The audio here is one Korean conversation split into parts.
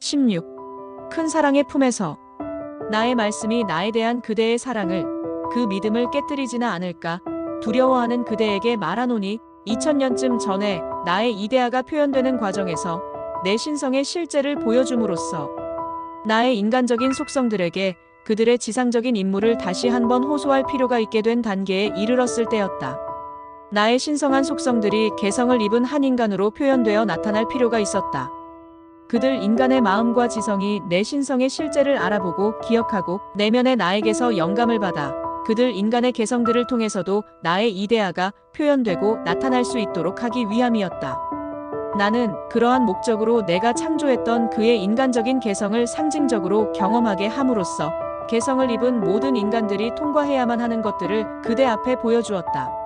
16. 큰 사랑의 품에서. 나의 말씀이 나에 대한 그대의 사랑을, 그 믿음을 깨뜨리지나 않을까 두려워하는 그대에게 말하노니, 2000년쯤 전에 나의 이데아가 표현되는 과정에서 내 신성의 실제를 보여줌으로써 나의 인간적인 속성들에게 그들의 지상적인 임무를 다시 한번 호소할 필요가 있게 된 단계에 이르렀을 때였다. 나의 신성한 속성들이 개성을 입은 한 인간으로 표현되어 나타날 필요가 있었다. 그들 인간의 마음과 지성이 내 신성의 실제를 알아보고 기억하고 내면의 나에게서 영감을 받아 그들 인간의 개성들을 통해서도 나의 이데아가 표현되고 나타날 수 있도록 하기 위함이었다. 나는 그러한 목적으로 내가 창조했던 그의 인간적인 개성을 상징적으로 경험하게 함으로써 개성을 입은 모든 인간들이 통과해야만 하는 것들을 그대 앞에 보여주었다.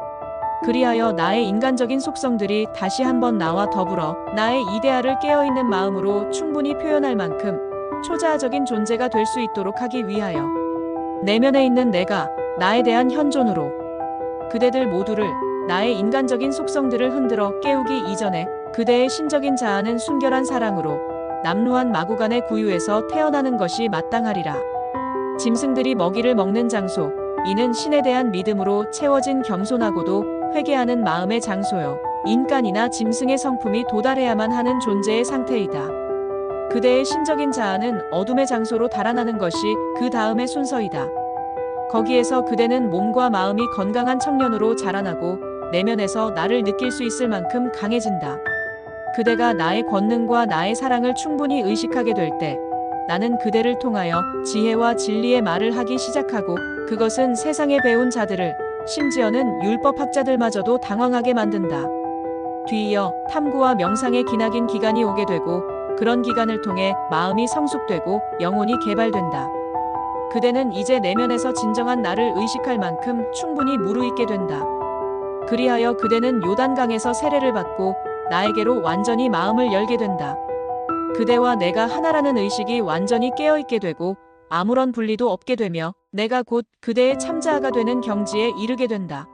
그리하여 나의 인간적인 속성들이 다시 한번 나와 더불어 나의 이데아를 깨어있는 마음으로 충분히 표현할 만큼 초자아적인 존재가 될 수 있도록 하기 위하여 내면에 있는 내가 나에 대한 현존으로 그대들 모두를 나의 인간적인 속성들을 흔들어 깨우기 이전에 그대의 신적인 자아는 순결한 사랑으로 남루한 마구간의 구유에서 태어나는 것이 마땅하리라. 짐승들이 먹이를 먹는 장소, 이는 신에 대한 믿음으로 채워진 겸손하고도 회개하는 마음의 장소요. 인간이나 짐승의 성품이 도달해야만 하는 존재의 상태이다. 그대의 신적인 자아는 어둠의 장소로 달아나는 것이 그 다음의 순서이다. 거기에서 그대는 몸과 마음이 건강한 청년으로 자라나고 내면에서 나를 느낄 수 있을 만큼 강해진다. 그대가 나의 권능과 나의 사랑을 충분히 의식하게 될 때 나는 그대를 통하여 지혜와 진리의 말을 하기 시작하고 그것은 세상에 배운 자들을 심지어는 율법학자들마저도 당황하게 만든다. 뒤이어 탐구와 명상의 기나긴 기간이 오게 되고 그런 기간을 통해 마음이 성숙되고 영혼이 개발된다. 그대는 이제 내면에서 진정한 나를 의식할 만큼 충분히 무르익게 된다. 그리하여 그대는 요단강에서 세례를 받고 나에게로 완전히 마음을 열게 된다. 그대와 내가 하나라는 의식이 완전히 깨어있게 되고 아무런 분리도 없게 되며 내가 곧 그대의 참자아가 되는 경지에 이르게 된다.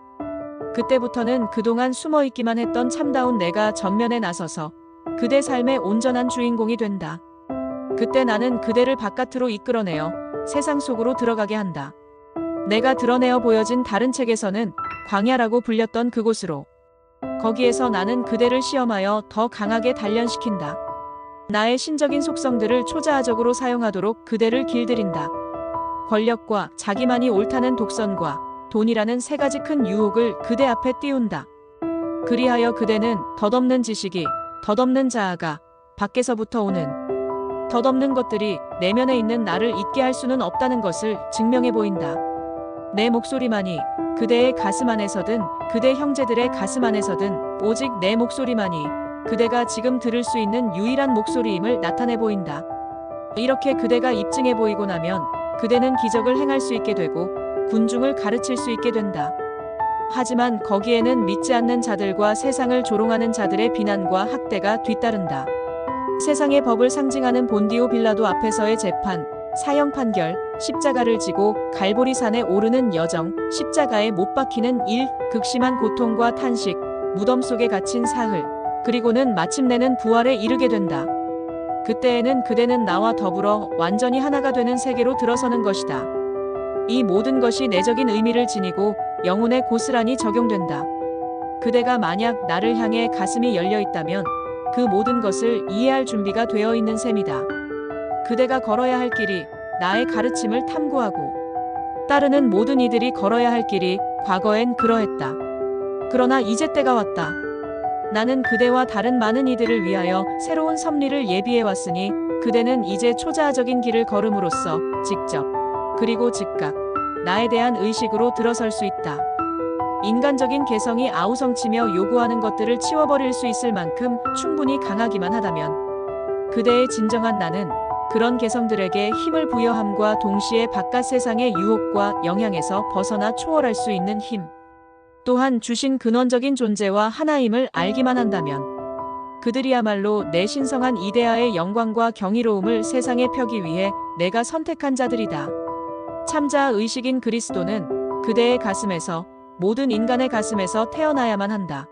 그때부터는 그동안 숨어있기만 했던 참다운 내가 전면에 나서서 그대 삶의 온전한 주인공이 된다. 그때 나는 그대를 바깥으로 이끌어내어 세상 속으로 들어가게 한다. 내가 드러내어 보여진 다른 책에서는 광야라고 불렸던 그곳으로. 거기에서 나는 그대를 시험하여 더 강하게 단련시킨다. 나의 신적인 속성들을 초자아적으로 사용하도록 그대를 길들인다. 권력과 자기만이 옳다는 독선과 돈이라는 세 가지 큰 유혹을 그대 앞에 띄운다. 그리하여 그대는 덧없는 지식이, 덧없는 자아가 밖에서부터 오는 덧없는 것들이 내면에 있는 나를 잊게 할 수는 없다는 것을 증명해 보인다. 내 목소리만이 그대의 가슴 안에서든 그대 형제들의 가슴 안에서든 오직 내 목소리만이 그대가 지금 들을 수 있는 유일한 목소리임을 나타내 보인다. 이렇게 그대가 입증해 보이고 나면 그대는 기적을 행할 수 있게 되고 군중을 가르칠 수 있게 된다. 하지만 거기에는 믿지 않는 자들과 세상을 조롱하는 자들의 비난과 학대가 뒤따른다. 세상의 법을 상징하는 본디오 빌라도 앞에서의 재판, 사형 판결, 십자가를 지고 갈보리산에 오르는 여정, 십자가에 못 박히는 일, 극심한 고통과 탄식, 무덤 속에 갇힌 사흘, 그리고는 마침내는 부활에 이르게 된다. 그때에는 그대는 나와 더불어 완전히 하나가 되는 세계로 들어서는 것이다. 이 모든 것이 내적인 의미를 지니고 영혼에 고스란히 적용된다. 그대가 만약 나를 향해 가슴이 열려 있다면 그 모든 것을 이해할 준비가 되어 있는 셈이다. 그대가 걸어야 할 길이 나의 가르침을 탐구하고 따르는 모든 이들이 걸어야 할 길이 과거엔 그러했다. 그러나 이제 때가 왔다. 나는 그대와 다른 많은 이들을 위하여 새로운 섭리를 예비해 왔으니 그대는 이제 초자아적인 길을 걸음으로써 직접 그리고 즉각 나에 대한 의식으로 들어설 수 있다. 인간적인 개성이 아우성치며 요구하는 것들을 치워버릴 수 있을 만큼 충분히 강하기만 하다면 그대의 진정한 나는 그런 개성들에게 힘을 부여함과 동시에 바깥 세상의 유혹과 영향에서 벗어나 초월할 수 있는 힘, 또한 주신 근원적인 존재와 하나임을 알기만 한다면 그들이야말로 내 신성한 이데아의 영광과 경이로움을 세상에 펴기 위해 내가 선택한 자들이다. 참자 의식인 그리스도는 그대의 가슴에서, 모든 인간의 가슴에서 태어나야만 한다.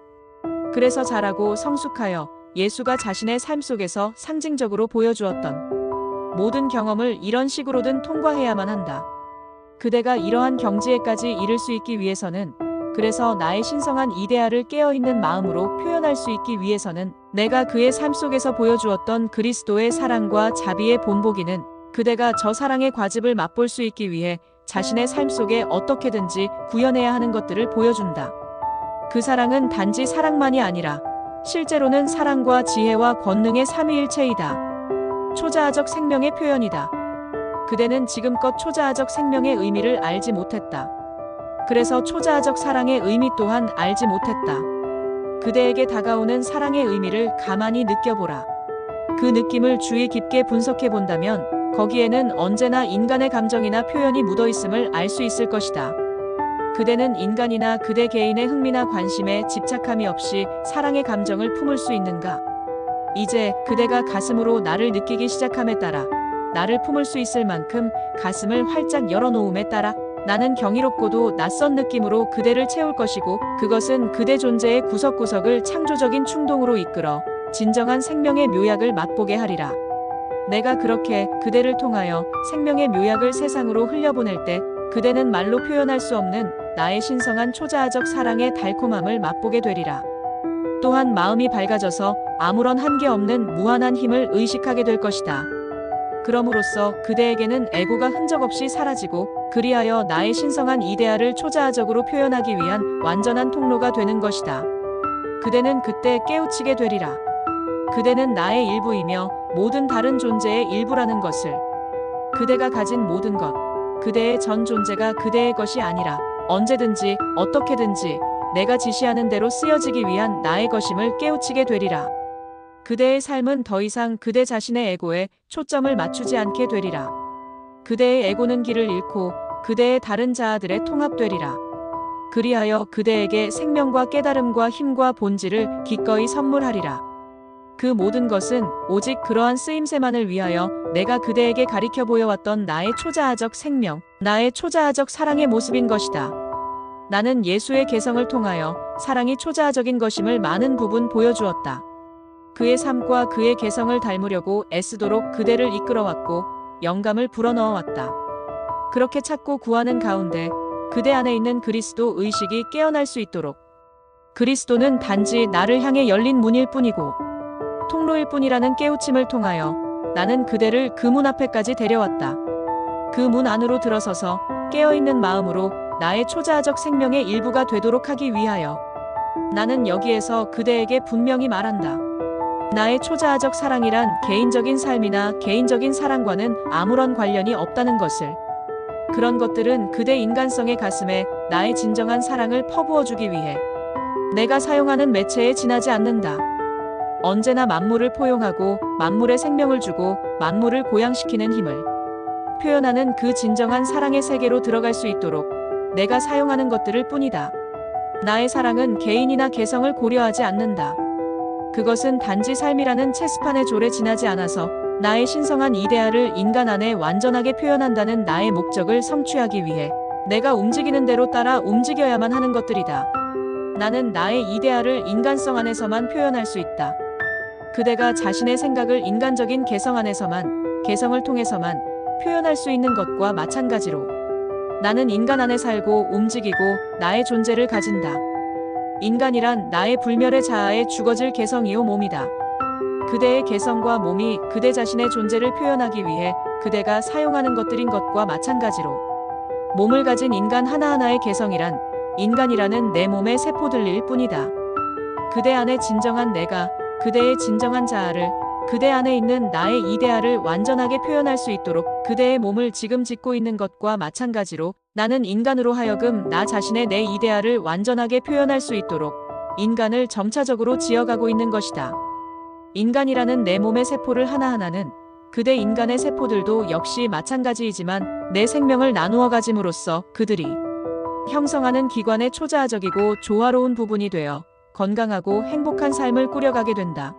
그래서 자라고 성숙하여 예수가 자신의 삶 속에서 상징적으로 보여주었던 모든 경험을 이런 식으로든 통과해야만 한다. 그대가 이러한 경지에까지 이를 수 있기 위해서는, 그래서 나의 신성한 이데아를 깨어있는 마음으로 표현할 수 있기 위해서는 내가 그의 삶 속에서 보여주었던 그리스도의 사랑과 자비의 본보기는 그대가 저 사랑의 과즙을 맛볼 수 있기 위해 자신의 삶 속에 어떻게든지 구현해야 하는 것들을 보여준다. 그 사랑은 단지 사랑만이 아니라 실제로는 사랑과 지혜와 권능의 삼위일체이다. 초자아적 생명의 표현이다. 그대는 지금껏 초자아적 생명의 의미를 알지 못했다. 그래서 초자아적 사랑의 의미 또한 알지 못했다. 그대에게 다가오는 사랑의 의미를 가만히 느껴보라. 그 느낌을 주의 깊게 분석해 본다면 거기에는 언제나 인간의 감정이나 표현이 묻어 있음을 알 수 있을 것이다. 그대는 인간이나 그대 개인의 흥미나 관심에 집착함이 없이 사랑의 감정을 품을 수 있는가? 이제 그대가 가슴으로 나를 느끼기 시작함에 따라 나를 품을 수 있을 만큼 가슴을 활짝 열어놓음에 따라 나는 경이롭고도 낯선 느낌으로 그대를 채울 것이고, 그것은 그대 존재의 구석구석을 창조적인 충동으로 이끌어 진정한 생명의 묘약을 맛보게 하리라. 내가 그렇게 그대를 통하여 생명의 묘약을 세상으로 흘려보낼 때 그대는 말로 표현할 수 없는 나의 신성한 초자아적 사랑의 달콤함을 맛보게 되리라. 또한 마음이 밝아져서 아무런 한계 없는 무한한 힘을 의식하게 될 것이다. 그럼으로써 그대에게는 애고가 흔적없이 사라지고, 그리하여 나의 신성한 이데아를 초자아적으로 표현하기 위한 완전한 통로가 되는 것이다. 그대는 그때 깨우치게 되리라. 그대는 나의 일부이며 모든 다른 존재의 일부라는 것을. 그대가 가진 모든 것, 그대의 전 존재가 그대의 것이 아니라 언제든지 어떻게든지 내가 지시하는 대로 쓰여지기 위한 나의 것임을 깨우치게 되리라. 그대의 삶은 더 이상 그대 자신의 에고에 초점을 맞추지 않게 되리라. 그대의 에고는 길을 잃고 그대의 다른 자아들에 통합되리라. 그리하여 그대에게 생명과 깨달음과 힘과 본질을 기꺼이 선물하리라. 그 모든 것은 오직 그러한 쓰임새만을 위하여 내가 그대에게 가리켜 보여왔던 나의 초자아적 생명, 나의 초자아적 사랑의 모습인 것이다. 나는 예수의 개성을 통하여 사랑이 초자아적인 것임을 많은 부분 보여주었다. 그의 삶과 그의 개성을 닮으려고 애쓰도록 그대를 이끌어왔고 영감을 불어넣어왔다. 그렇게 찾고 구하는 가운데 그대 안에 있는 그리스도 의식이 깨어날 수 있도록. 그리스도는 단지 나를 향해 열린 문일 뿐이고 통로일 뿐이라는 깨우침을 통하여 나는 그대를 그 문 앞에까지 데려왔다. 그 문 안으로 들어서서 깨어있는 마음으로 나의 초자아적 생명의 일부가 되도록 하기 위하여 나는 여기에서 그대에게 분명히 말한다. 나의 초자아적 사랑이란 개인적인 삶이나 개인적인 사랑과는 아무런 관련이 없다는 것을. 그런 것들은 그대 인간성의 가슴에 나의 진정한 사랑을 퍼부어주기 위해 내가 사용하는 매체에 지나지 않는다. 언제나 만물을 포용하고 만물에 생명을 주고 만물을 고양시키는 힘을 표현하는 그 진정한 사랑의 세계로 들어갈 수 있도록 내가 사용하는 것들을 뿐이다. 나의 사랑은 개인이나 개성을 고려하지 않는다. 그것은 단지 삶이라는 체스판의 졸에 지나지 않아서 나의 신성한 이데아를 인간 안에 완전하게 표현한다는 나의 목적을 성취하기 위해 내가 움직이는 대로 따라 움직여야만 하는 것들이다. 나는 나의 이데아를 인간성 안에서만 표현할 수 있다. 그대가 자신의 생각을 인간적인 개성 안에서만, 개성을 통해서만 표현할 수 있는 것과 마찬가지로 나는 인간 안에 살고 움직이고 나의 존재를 가진다. 인간이란 나의 불멸의 자아의 죽어질 개성이요 몸이다. 그대의 개성과 몸이 그대 자신의 존재를 표현하기 위해 그대가 사용하는 것들인 것과 마찬가지로 몸을 가진 인간 하나하나의 개성이란 인간이라는 내 몸의 세포들일 뿐이다. 그대 안에 진정한 내가, 그대의 진정한 자아를, 그대 안에 있는 나의 이데아를 완전하게 표현할 수 있도록 그대의 몸을 지금 짓고 있는 것과 마찬가지로 나는 인간으로 하여금 나 자신의 내 이데아를 완전하게 표현할 수 있도록 인간을 점차적으로 지어가고 있는 것이다. 인간이라는 내 몸의 세포를 하나하나는 그대 인간의 세포들도 역시 마찬가지이지만 내 생명을 나누어 가짐으로써 그들이 형성하는 기관의 초자아적이고 조화로운 부분이 되어 건강하고 행복한 삶을 꾸려가게 된다.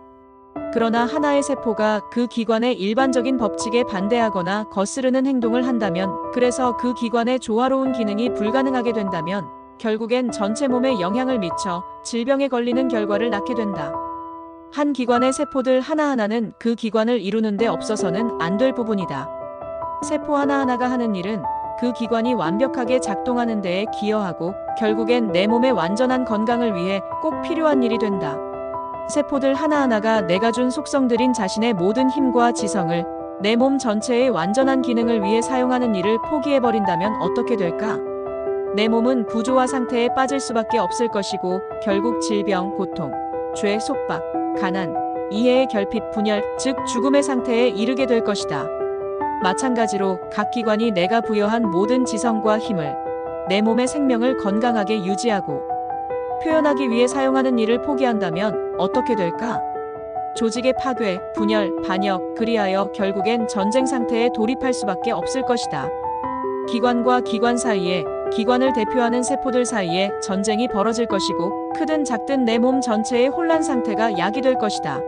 그러나 하나의 세포가 그 기관의 일반적인 법칙에 반대하거나 거스르는 행동을 한다면, 그래서 그 기관의 조화로운 기능이 불가능하게 된다면 결국엔 전체 몸에 영향을 미쳐 질병에 걸리는 결과를 낳게 된다. 한 기관의 세포들 하나하나는 그 기관을 이루는 데 없어서는 안 될 부분이다. 세포 하나하나가 하는 일은 그 기관이 완벽하게 작동하는 데에 기여하고 결국엔 내 몸의 완전한 건강을 위해 꼭 필요한 일이 된다. 세포들 하나하나가 내가 준 속성들인 자신의 모든 힘과 지성을 내 몸 전체의 완전한 기능을 위해 사용하는 일을 포기해버린다면 어떻게 될까? 내 몸은 부조화 상태에 빠질 수밖에 없을 것이고 결국 질병, 고통, 죄, 속박, 가난, 이해의 결핍, 분열, 즉 죽음의 상태에 이르게 될 것이다. 마찬가지로 각 기관이 내가 부여한 모든 지성과 힘을 내 몸의 생명을 건강하게 유지하고 표현하기 위해 사용하는 일을 포기한다면 어떻게 될까? 조직의 파괴, 분열, 반역, 그리하여 결국엔 전쟁 상태에 돌입할 수밖에 없을 것이다. 기관과 기관 사이에, 기관을 대표하는 세포들 사이에 전쟁이 벌어질 것이고 크든 작든 내 몸 전체의 혼란 상태가 야기될 것이다.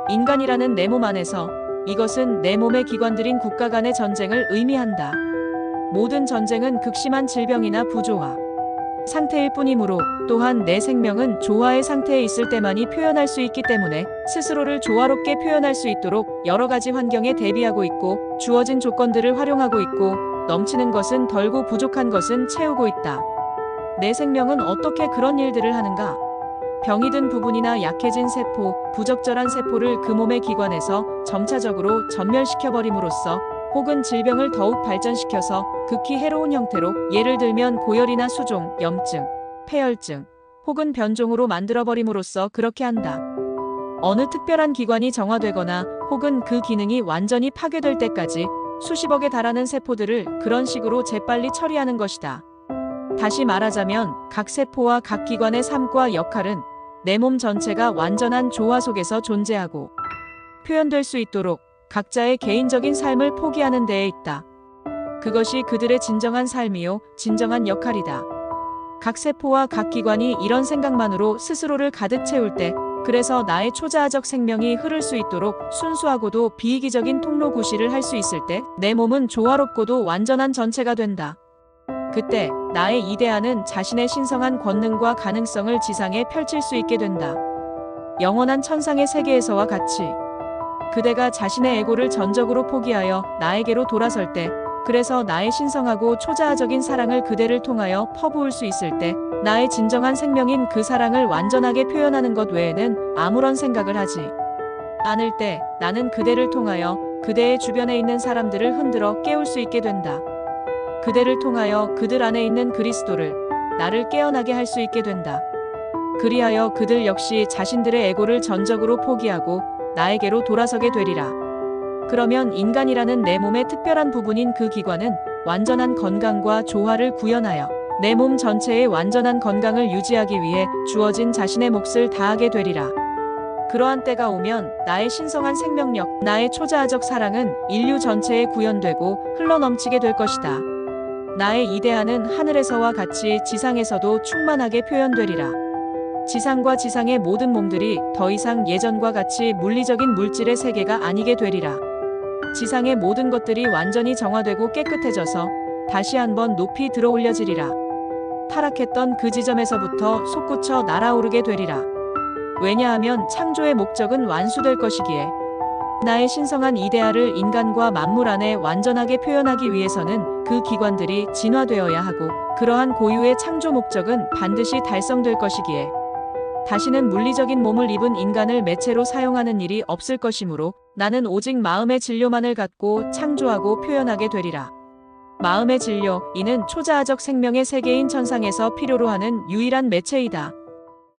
인간이라는 내 몸 안에서 이것은 내 몸의 기관들인 국가 간의 전쟁을 의미한다. 모든 전쟁은 극심한 질병이나 부조화 상태일 뿐이므로 또한 내 생명은 조화의 상태에 있을 때만이 표현할 수 있기 때문에 스스로를 조화롭게 표현할 수 있도록 여러 가지 환경에 대비하고 있고 주어진 조건들을 활용하고 있고 넘치는 것은 덜고 부족한 것은 채우고 있다. 내 생명은 어떻게 그런 일들을 하는가? 병이 든 부분이나 약해진 세포, 부적절한 세포를 그 몸의 기관에서 점차적으로 전멸시켜버림으로써 혹은 질병을 더욱 발전시켜서 극히 해로운 형태로 예를 들면 고열이나 수종, 염증, 폐혈증 혹은 변종으로 만들어버림으로써 그렇게 한다. 어느 특별한 기관이 정화되거나 혹은 그 기능이 완전히 파괴될 때까지 수십억에 달하는 세포들을 그런 식으로 재빨리 처리하는 것이다. 다시 말하자면 각 세포와 각 기관의 삶과 역할은 내 몸 전체가 완전한 조화 속에서 존재하고 표현될 수 있도록 각자의 개인적인 삶을 포기하는 데에 있다. 그것이 그들의 진정한 삶이요, 진정한 역할이다. 각 세포와 각 기관이 이런 생각만으로 스스로를 가득 채울 때, 그래서 나의 초자아적 생명이 흐를 수 있도록 순수하고도 비이기적인 통로 구실을 할 수 있을 때, 내 몸은 조화롭고도 완전한 전체가 된다. 그때 나의 이데아는 자신의 신성한 권능과 가능성을 지상에 펼칠 수 있게 된다. 영원한 천상의 세계에서와 같이 그대가 자신의 에고를 전적으로 포기하여 나에게로 돌아설 때, 그래서 나의 신성하고 초자아적인 사랑을 그대를 통하여 퍼부을 수 있을 때, 나의 진정한 생명인 그 사랑을 완전하게 표현하는 것 외에는 아무런 생각을 하지 않을 때, 나는 그대를 통하여 그대의 주변에 있는 사람들을 흔들어 깨울 수 있게 된다. 그대를 통하여 그들 안에 있는 그리스도를, 나를 깨어나게 할 수 있게 된다. 그리하여 그들 역시 자신들의 에고를 전적으로 포기하고 나에게로 돌아서게 되리라. 그러면 인간이라는 내 몸의 특별한 부분인 그 기관은 완전한 건강과 조화를 구현하여 내 몸 전체의 완전한 건강을 유지하기 위해 주어진 자신의 몫을 다하게 되리라. 그러한 때가 오면 나의 신성한 생명력, 나의 초자아적 사랑은 인류 전체에 구현되고 흘러넘치게 될 것이다. 나의 이데아는 하늘에서와 같이 지상에서도 충만하게 표현되리라. 지상과 지상의 모든 몸들이 더 이상 예전과 같이 물리적인 물질의 세계가 아니게 되리라. 지상의 모든 것들이 완전히 정화되고 깨끗해져서 다시 한번 높이 들어올려지리라. 타락했던 그 지점에서부터 솟구쳐 날아오르게 되리라. 왜냐하면 창조의 목적은 완수될 것이기에. 나의 신성한 이데아를 인간과 만물 안에 완전하게 표현하기 위해서는 그 기관들이 진화되어야 하고 그러한 고유의 창조 목적은 반드시 달성될 것이기에 다시는 물리적인 몸을 입은 인간을 매체로 사용하는 일이 없을 것이므로 나는 오직 마음의 진료만을 갖고 창조하고 표현하게 되리라. 마음의 진료, 이는 초자아적 생명의 세계인 천상에서 필요로 하는 유일한 매체이다.